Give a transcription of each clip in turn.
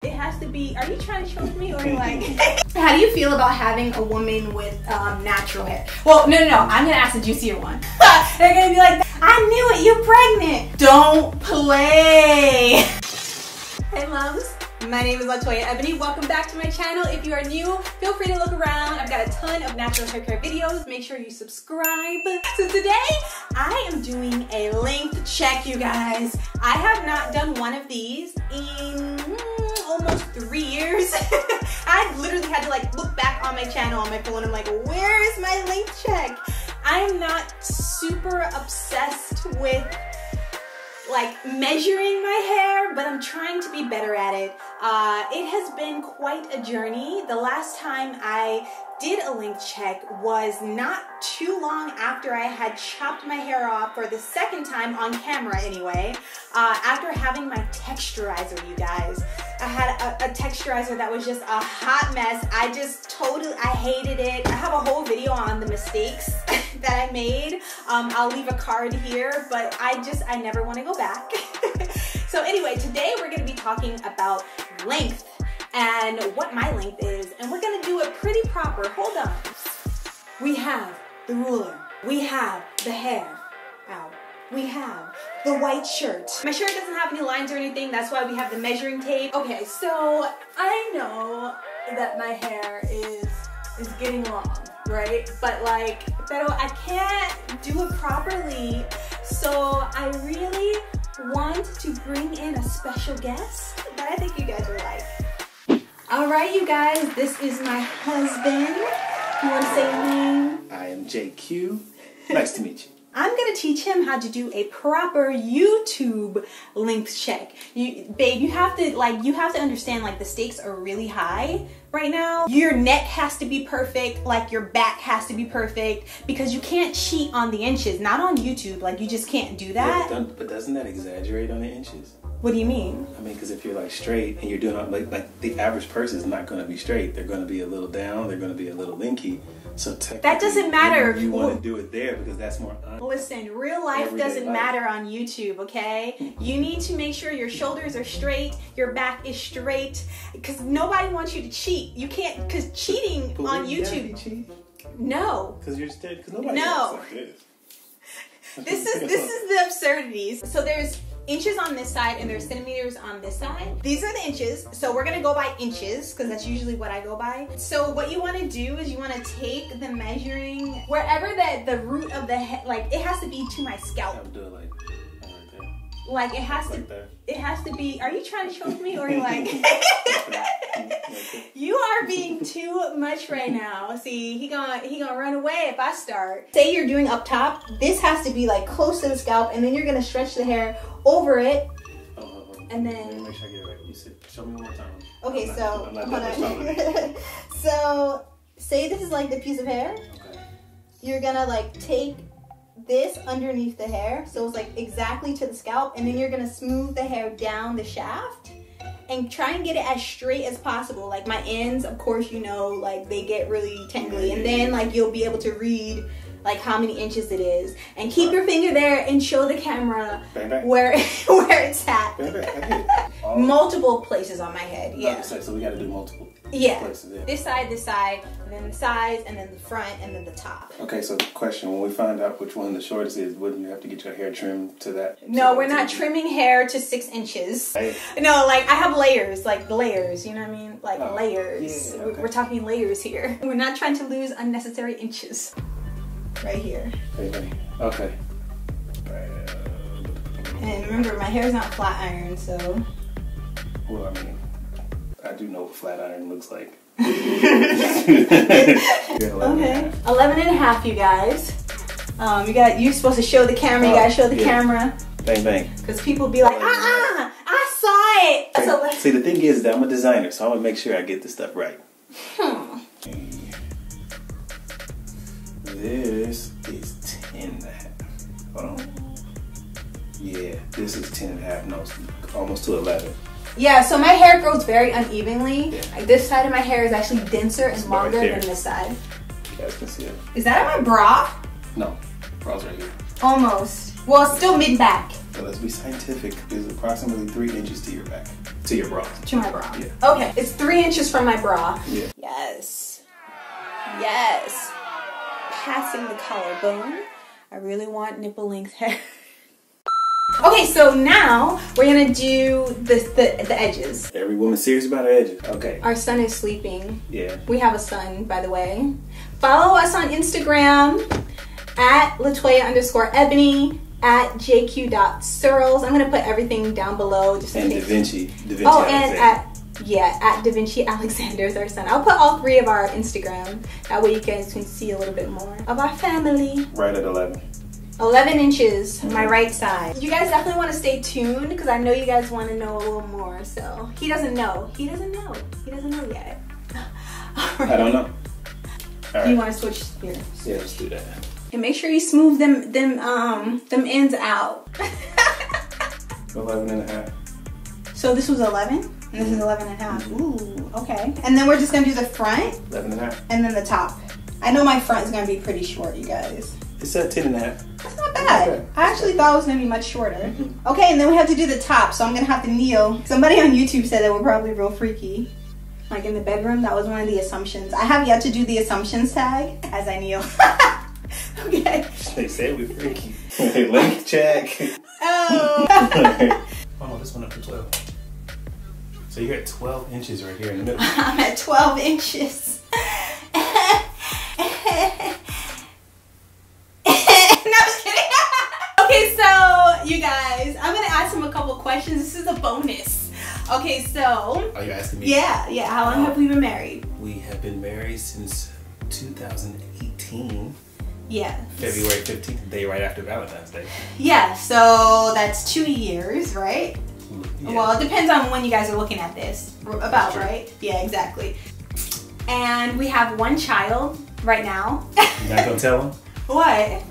It has to be, are you trying to choke me or like? How do you feel about having a woman with natural hair? Well, no, I'm gonna ask the juicier one. They're gonna be like, I knew it, you're pregnant. Don't play. Hey loves, my name is Latoya Ebony. Welcome back to my channel. If you are new, feel free to look around. I've got a ton of natural hair care videos. Make sure you subscribe. So today, I am doing a length check, you guys. I have not done one of these in almost 3 years. I literally had to like look back on my channel on my phone. I'm like, where is my length check? I am not super obsessed with like measuring my hair, but I'm trying to be better at it. It has been quite a journey. The last time I did a length check was not too long after I had chopped my hair off for the second time on camera anyway, after having my texturizer, you guys. I had a texturizer that was just a hot mess. I hated it. I have a whole video on the mistakes that I made. I'll leave a card here, but I never want to go back. So anyway, today we're going to be talking about length and what my length is, and we're going to do it pretty proper. Hold on. We have the ruler. We have the hair. Ow. We have the white shirt. My shirt doesn't have any lines or anything. That's why we have the measuring tape. Okay, so I know that my hair is getting long, right? But like, I can't do it properly. So I really want to bring in a special guest that I think you guys will like. All right, you guys, this is my husband. You want to say your name? I am JQ. Nice to meet you. I'm gonna teach him how to do a proper YouTube length check. Babe, you have to understand, like, the stakes are really high right now. Your neck has to be perfect, like your back has to be perfect, because you can't cheat on the inches. Not on YouTube, like you just can't do that. Yeah, but doesn't that exaggerate on the inches? What do you mean? I mean, because if you're like straight and you're doing like the average person is not going to be straight. They're going to be a little down. They're going to be a little linky. So that doesn't matter. You want to do it there because that's more honest. Listen, real life doesn't matter on YouTube, okay? You need to make sure your shoulders are straight, your back is straight, because nobody wants you to cheat. You can't, because cheating on YouTube. No. Because you're still. Because nobody. No. Like this is the absurdities. So there's inches on this side and there's centimeters on this side. These are the inches, so we're gonna go by inches because that's usually what I go by. So what you want to do is you want to take the measuring wherever the root of the head, like it has to be to my scalp. I'll do it like right there. Like it has like to. There. It has to be. Are you trying to choke me or like? You are being too much right now. See, he gonna run away if I start. Say you're doing up top. This has to be like close to the scalp, and then you're gonna stretch the hair over it, and then. Make sure I get it right. You said, show me one more time. Okay, I'm not hold on. So, say this is like the piece of hair. Okay. You're gonna like take this underneath the hair, so it's like exactly to the scalp, and then you're gonna smooth the hair down the shaft and try and get it as straight as possible. Like my ends, of course, you know, like they get really tangly, and then like you'll be able to read like how many inches it is, and keep your finger there and show the camera where it's at. Multiple places on my head. Yeah. So we got to do multiple. Yeah. Places, yeah. This side, and then the sides, and then the front, and then the top. Okay, so question: when we find out which one the shortest is, wouldn't you have to get your hair trimmed to that? No, we're not trimming hair to 6 inches. Right. No, like I have layers, like layers. You know what I mean? Like layers. Yeah, okay. We're talking layers here. We're not trying to lose unnecessary inches. Right here. Okay. And remember, my hair's not flat iron, so. Well, I mean, I do know what flat iron looks like. Okay. 11 and a half, you guys. You're supposed to show the camera. You gotta show the camera. Bang, bang. Because people be like, I saw it. So, see, the thing is that I'm a designer, so I want to make sure I get the stuff right. This is 10 and a half. Hold on. Yeah, this is 10 and a half. No, almost to 11. Yeah, so my hair grows very unevenly. Yeah. Like this side of my hair is actually denser and longer than this side. You guys can see it. Is that on my bra? No, bra's right here. Almost. Well, it's still mid-back. But let's be scientific. There's approximately 3 inches to your back. To your bra. To my bra. Yeah. Okay. It's 3 inches from my bra. Yeah. Yes. Yes. Passing the collarbone. I really want nipple length hair. Okay, so now we're gonna do the edges. Every woman's serious about her edges. Okay. Our son is sleeping. Yeah. We have a son, by the way. Follow us on Instagram at Latoya_Ebony, at JQ.Searles. I'm gonna put everything down below just in And case. Da Vinci Oh, Alexander. and at Da Vinci Alexander is our son. I'll put all 3 of our Instagram. That way you guys can see a little bit more of our family. Right at 11. 11 inches, my right side. You guys definitely want to stay tuned because I know you guys want to know a little more. So he doesn't know. He doesn't know. He doesn't know yet. I don't know. All right. You want to switch here? Yeah, let's do that. And make sure you smooth them ends out. 11 and a half. So this was 11 and this is 11 and a half. Ooh, okay. And then we're just gonna do the front 11 and a half. and then the top. I know my front is gonna be pretty short, you guys. It's at 10 and a half. That's not bad. I actually thought it was gonna be much shorter. Okay, and then we have to do the top, so I'm gonna have to kneel. Somebody on YouTube said that we're probably real freaky. Like in the bedroom, that was one of the assumptions. I have yet to do the assumptions tag as I kneel. Okay. They said we're freaky. Link check. Oh. Oh, this one up to 12. So you're at 12 inches right here in the middle. I'm at 12 inches. No, I'm just kidding. Okay, so you guys, I'm gonna ask him a couple questions. This is a bonus. Okay, so. Are you asking me? Yeah. How long have we been married? We have been married since 2018. Yeah. February 15th, day right after Valentine's Day. Yeah, so that's 2 years, right? Yeah. Well, it depends on when you guys are looking at this. About, True. right? Yeah, exactly. And we have 1 child right now. You're not gonna tell them What?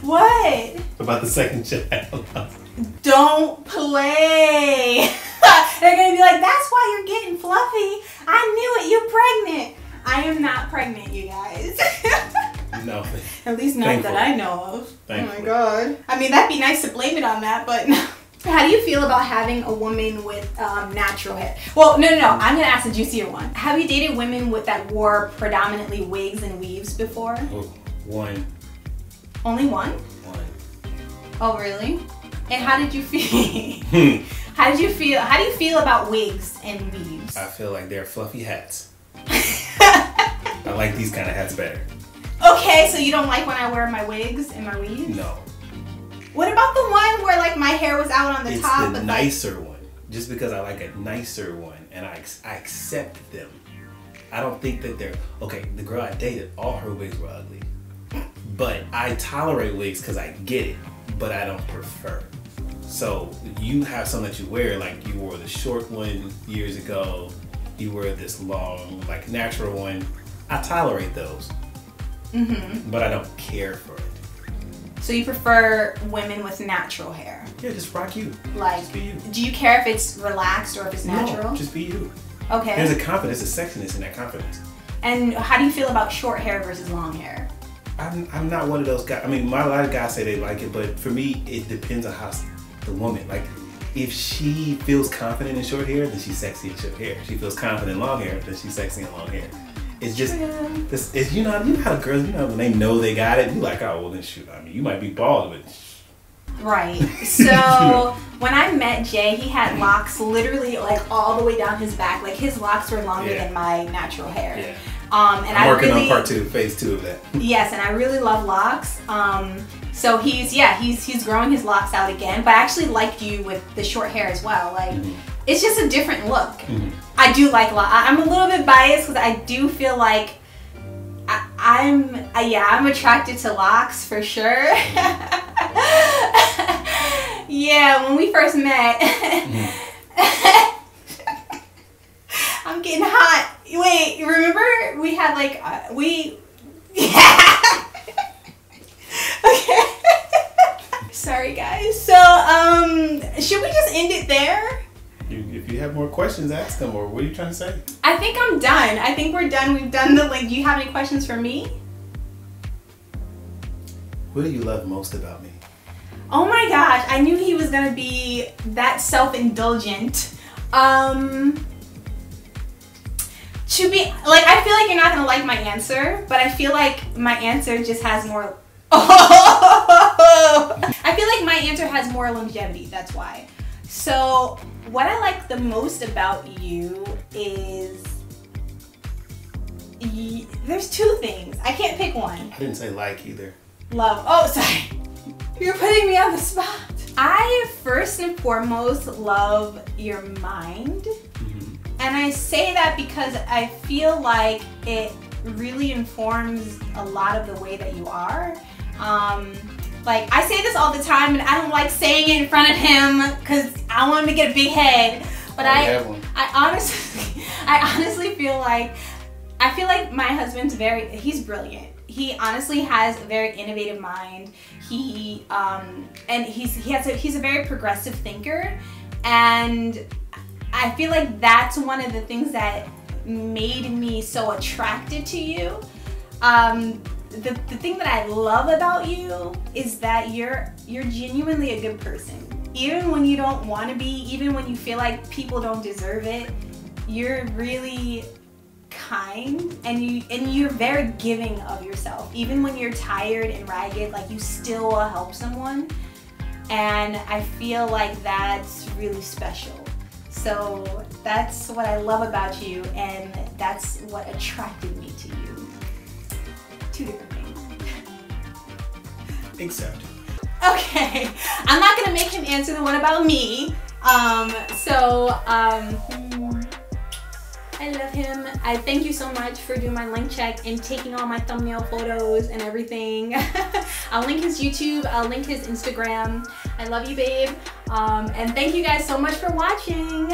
What? about the second child? Don't play. They're gonna be like, that's why you're getting fluffy. I knew it, you're pregnant. I am not pregnant, you guys. No. At least not Thankfully. that I know of. Thankfully. Oh my god. I mean, that'd be nice to blame it on that, but no. How do you feel about having a woman with natural hair? Well, no. I'm gonna ask a juicier one. Have you dated women that wore predominantly wigs and weaves before? Oh, 1. Only one? 1. Oh, really? And how did you feel? How do you feel about wigs and weaves? I feel like they're fluffy hats. I like these kind of hats better. Okay, so you don't like when I wear my wigs and my weaves? No. What about the one where like my hair was out on the It's top? the nicer one. Just because I like a nicer one and I accept them. I don't think that they're... Okay, the girl I dated, all her wigs were ugly. But I tolerate wigs because I get it, but I don't prefer. So you have some that you wear, like you wore the short one years ago, you wear this long, like natural one. I tolerate those, but I don't care for it. So you prefer women with natural hair? Yeah, just rock you. Like, Just be you. do you care if it's relaxed or if it's natural? No, just be you. Okay. There's a confidence, a sexiness in that confidence. And how do you feel about short hair versus long hair? I'm not one of those guys. I mean, a lot of guys say they like it, but for me, it depends on how the woman, like, if she feels confident in short hair, then she's sexy in short hair. If she feels confident in long hair, then she's sexy in long hair. It's just, you know how the girls, when they know they got it, you like, oh, well then shoot, I mean, you might be bald, but... Right. So when I met Jay, he had locks literally like all the way down his back. Like his locks were longer than my natural hair. Yeah. And I'm working on phase 2 of that. Yes, and I really love locks. So he's growing his locks out again. But I actually liked you with the short hair as well. Like it's just a different look. I do like locks. I'm a little bit biased because I do feel like I'm attracted to locks for sure. Yeah, when we first met, I'm getting hot. Wait, remember we had like Okay. Sorry guys. So should we just end it there? If you have more questions, ask them. Or what are you trying to say? I think I'm done. I think we're done. We've done the do you have any questions for me? What do you love most about me? Oh my gosh, I knew he was gonna be that self-indulgent. To be, like, I feel like you're not gonna like my answer, but I feel like my answer just has more, I feel like my answer has more longevity, that's why. So, what I like the most about you is, there's two things. I can't pick one. I didn't say like either. Love. Oh, sorry. You're putting me on the spot. I first and foremost love your mind. And I say that because I feel like it really informs a lot of the way that you are. Like, I say this all the time, and I don't like saying it in front of him because I want him to get a big head. But I honestly feel like, my husband's he's brilliant. He honestly has a very innovative mind. He's a very progressive thinker, and I feel like that's one of the things that made me so attracted to you. The thing that I love about you is that you're genuinely a good person. Even when you don't want to be, even when you feel like people don't deserve it, you're really kind, and you're very giving of yourself. Even when you're tired and ragged, like, you still will help someone. And I feel like that's really special. So that's what I love about you, and that's what attracted me to you. Two different things. Accept. Okay, I'm not gonna make him answer the one about me. I love him. I thank you so much for doing my link check and taking all my thumbnail photos and everything. I'll link his YouTube, I'll link his Instagram. I love you, babe. And thank you guys so much for watching.